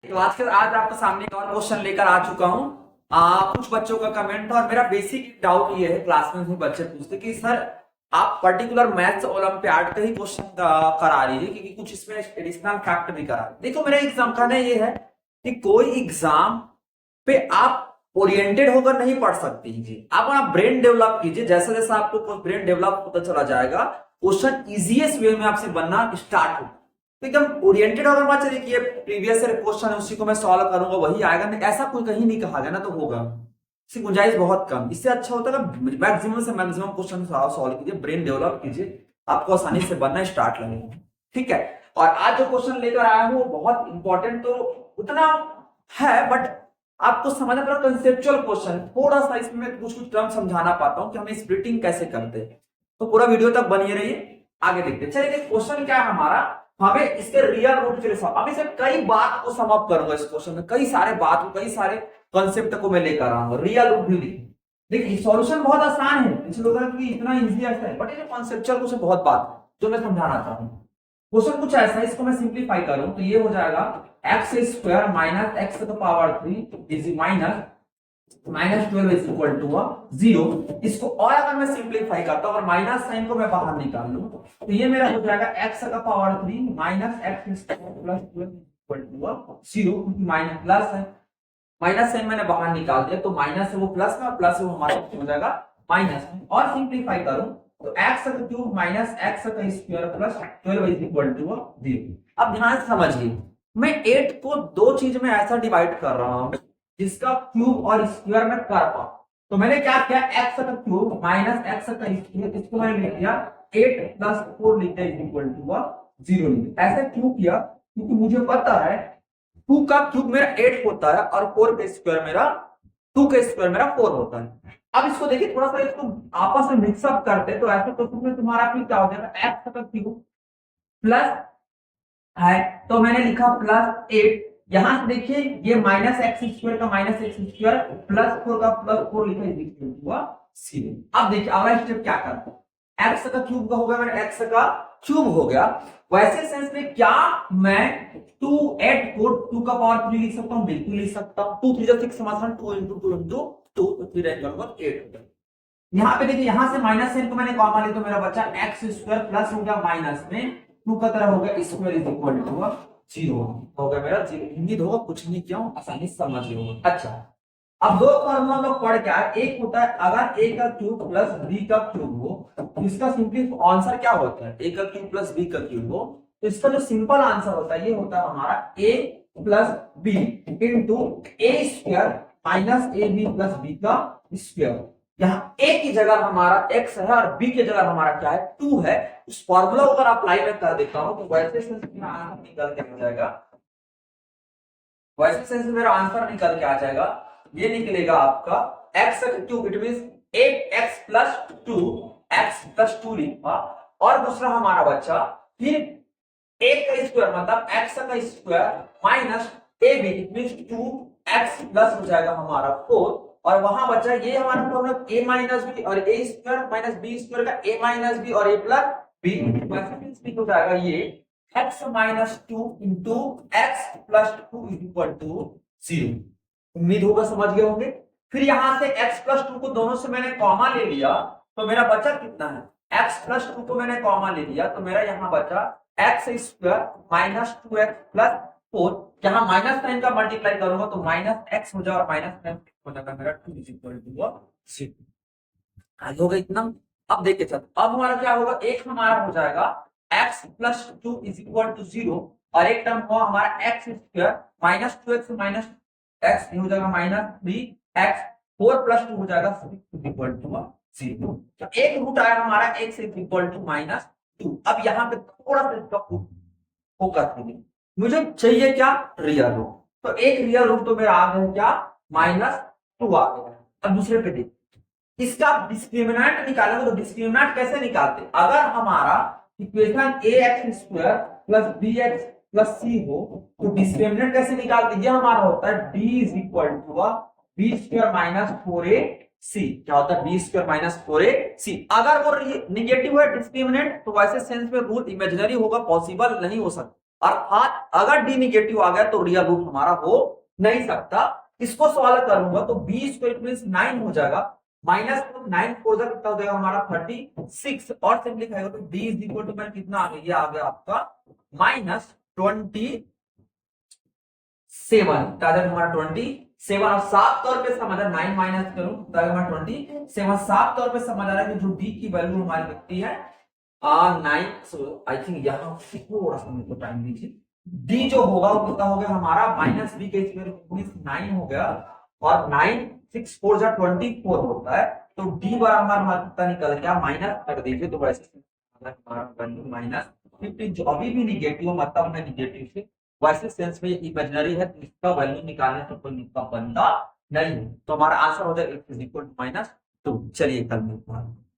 तो आज आपके सामने एक और क्वेश्चन लेकर आ चुका हूँ। कुछ बच्चों का कमेंट था और मेरा बेसिक डाउट ये है, क्लास में भी बच्चे पूछते कि सर आप पर्टिकुलर मैथ्स ओलंपियाड का ही क्वेश्चन करा लीजिए क्योंकि कुछ इसमें एडिशनल फैक्ट भी करा। देखो मेरा एग्जाम कहना ये है कि कोई एग्जाम पे आप ओरिएंटेड होकर नहीं पढ़ सकते जी। आप अपना ब्रेन डेवलप कीजिए, जैसे जैसे आपको ब्रेन डेवलप होता चला जाएगा क्वेश्चन इजीएस्ट वे में आपसे बनना स्टार्ट होगा। तो एकदम ओरिएंटेड होकर मत चलिए कि ये प्रीवियस ईयर क्वेश्चन है उसी को मैं सॉल्व करूंगा वही आएगा, नहीं ऐसा कोई कहीं नहीं कहा गया ना, तो होगा इसकी गुंजाइश बहुत कम। इससे अच्छा होता है मैक्सिमम से मैक्सिमम क्वेश्चन सॉल्व कीजिए, ब्रेन डेवलप कीजिए, आपको आसानी से बनना स्टार्ट लगेगा। ठीक है, और आज जो क्वेश्चन लेकर आया हूं वो बहुत इंपॉर्टेंट तो उतना है, बट आपको समझना पड़ा कंसेप्चुअल क्वेश्चन, थोड़ा सा इसमें कुछ कुछ टर्म समझाना पाता हूं कि हमें स्प्लिटिंग कैसे करते हैं। तो पूरा वीडियो तक बनिए रहिए, आगे देखते हैं। चलिए क्वेश्चन क्या है हमारा, हमें इसके रियल रूट के लिए अब इसे कई बात को सम अप करूंगा इस क्वेश्चन में, कई सारे बात को, कई सारे कॉन्सेप्ट को मैं लेकर आऊंगा, रियल रूट भी लिखूंगा। देखिए सॉल्यूशन बहुत आसान है, कुछ लोग कि इतना इजी है, बट ये कॉन्सेप्चुअल क्वेश्चन बहुत बात है जो मैं समझाना चाहता हूं। क्वेश्चन कुछ ऐसा है, इसको मैं सिंप्लीफाई करूं तो ये हो जाएगा एक्स स्क्वायर माइनस एक्स का power 3 is minus 12 is equal to 0। इसको और अगर मैं सिंप्लीफाई करता हूं और माइनस साइन को मैं बाहर निकाल लूं तो ये मेरा हो जाएगा एक्स का power 3 minus x square plus 12 equal to 0, क्योंकि माइनस प्लस है, माइनस साइन मैंने बाहर निकाल दिया तो माइनस है वो प्लस में, प्लस है वो हमारा हो जाएगा माइनस में। और सिंप्लीफाई करूं तो एक्स का क्यूब माइनस एक्स का square plus 12 is equal to 0। अब ध्यान से समझिए, मैं 8 को दो चीज में ऐसा डिवाइड कर रहा हूं जिसका क्यूब और स्क्वायर में कर पाऊं। तो मैंने क्या किया, एक्स का क्यूब माइनस एक्स का स्क्वायर, इसको मैंने लिख दिया 8 प्लस 4 लिख दिया इज इक्वल टू 0 लिख दिया। ऐसा क्यों किया, क्योंकि मुझे पता है 2 का क्यूब मेरा 8 होता है और 4 का स्क्वायर मेरा 2 का स्क्वायर मेरा 4 होता है। अब इसको देखिए थोड़ा सा इसको आपस में मिक्सअप करते तो ऐसे क्वेश्चन में तुम्हारा फिर क्या हो जाएगा, एक्स का क्यूब प्लस है तो मैंने लिखा प्लस 8, यहां से देखिए ये माइनस एक्स स्क्वायर का माइनस एक्स स्क्वायर प्लस 4 का प्लस 4 लिखा इज इक्वल टू 0। अब देखिए अगला स्टेप क्या करते हैं, एक्स का क्यूब का हो गया, मैंने एक्स का क्यूब हो गया, वैसे सेंस में क्या मैं 2 8 को 2 का पावर 3 लिख सकता हूं, बिल्कुल लिख सकता हूं। 2 3 6 समाधान 2 into 2 into 2 तो 3 8 होगा। यहां पे देखिए यहां से माइनस साइन को मैंने कॉमन लिया तो मेरा बचा एक्स स्क्वायर प्लस हो गया माइनस में 2 का तरह हो गया स्क्वायर इज इक्वल टू 0 हो गया मेरा 0। उम्मीद होगा कुछ नहीं किया हूं, आसानी से समझ लिया होगा। अच्छा अब दो फॉर्मूला लोग पढ़ क्या है, एक होता है अगर a का क्यूब प्लस b का क्यूब हो तो इसका सिंपली आंसर क्या होता है, a का क्यूब प्लस b का क्यूब हो तो इसका जो सिंपल आंसर होता है ये होता है हमारा a plus b into a square minus a b plus b का स्क्वायर। यहाँ a की जगह हमारा x है और b की जगह हमारा क्या है 2 है। उस फॉर्मूला को अगर अप्लाई मैं कर देता हूं तो वैसे से मेरा आंसर निकल के आ जाएगा, वैसे सेंस में मेरा आंसर निकल के आ जाएगा, ये निकलेगा आपका x का cube it means 8x plus 2 x plus 2 लिखा और दूसरा हमारा बच्चा फिर a का स्क्वायर मतलब x का square minus ab it means 2x plus हो जाएगा हमारा 4 और वहां बचा ये हमारा फॉर्मूला a माइनस b और a square minus b square का a माइनस b और a प्लस b वैसे हो जाएगा ये x minus 2 into x plus 2 is equal to 0। उम्मीद होगा समझ गए होंगे। फिर यहां से x प्लस 2 को दोनों से मैंने कॉमा ले लिया तो मेरा बचा कितना है, x प्लस 2 को मैंने कॉमा ले लिया तो मेरा यहां बचा x square minus 2x plus 4, जहां माइनस साइन का मल्टीप्लाई करूंगा तो माइनस x हो जाएगा और माइनस हो जाएगा मेरा 2 इज इक्वल टू 0। आगे होगा इतना। अब देखिए सर अब हमारा क्या होगा, एक हमारा हो जाएगा x plus 2 is equal to 0 और एक टर्म हुआ हमारा x square minus 2x minus x हो जाएगा माइनस 3x 4 प्लस 2 हो जाएगा 6 इक्वल टू 0। तो एक रूट आया हमारा x is equal to minus 2। अब यहाँ पे थोड़ा सा इसका फोकस कीजिए, मुझे चाहिए क्या, रियल रूट। तो एक रियल रूट तो मेरा आ गया क्या, माइनस 2 आ गया। अब दूसरे पे देखिए इसका डिस्क्रिमिनेंट निकालेंगे तो डिस्क्रिमिनेंट कैसे निकालते, अगर हमारा equation ax square plus bx plus C हो तो डिस्क्रिमिनेंट कैसे निकालते हैं, हमारा होता है d is equal to b square minus 4ac। क्या होता है, बी स्क्वायर माइनस 4ac। अगर वो निगेटिव है डिस्क्रिमिनेंट तो वैसे सेंस में रूट इमेजिनरी होगा, पॉसिबल नहीं हो सकता। अर्थात अगर डी निगेटिव आ गया तो रियल रूट हमारा हो नहीं सकता। इसको सॉल्व करूंगा तो बी स्क्वायर मीन 9 हो जाएगा, माइनस 9 4 कितना हो जाएगा हमारा 36, और सिंपलीफाई हो तो डी इज इक्वल टू मैंने कितना आ गया, ये आ गया आपका माइनस 27, हमारा 27। और साफ तौर पे समझ 9 माइनस करूं तो हमारा 27। साफ तौर पे समझ आ रहा है कि जो डी की वैल्यू हमारी लगती है 9, सो आई थिंक यहाँ थोड़ा सा मेरे को टाइम दीजिए। डी जो होगा वो कितना हो गया हमारा माइनस बी के स्क्वायर 9 हो गया, और 9 6 4 जा 24 होता है, तो डी बराबर हमारा कितना निकल गया, माइनस कर दीजिए तो वैसे हमारा वैल्यू माइनस 15, जो अभी भी निगेटिव मतलब है निगेटिव से वैसे सेंस में इमेजिनरी है, तो इसका वैल्यू निकालने से कोई इसका बनता नहीं, तो हमारा आंसर हो जाएगा -2। चलिए कल मिलते हैं।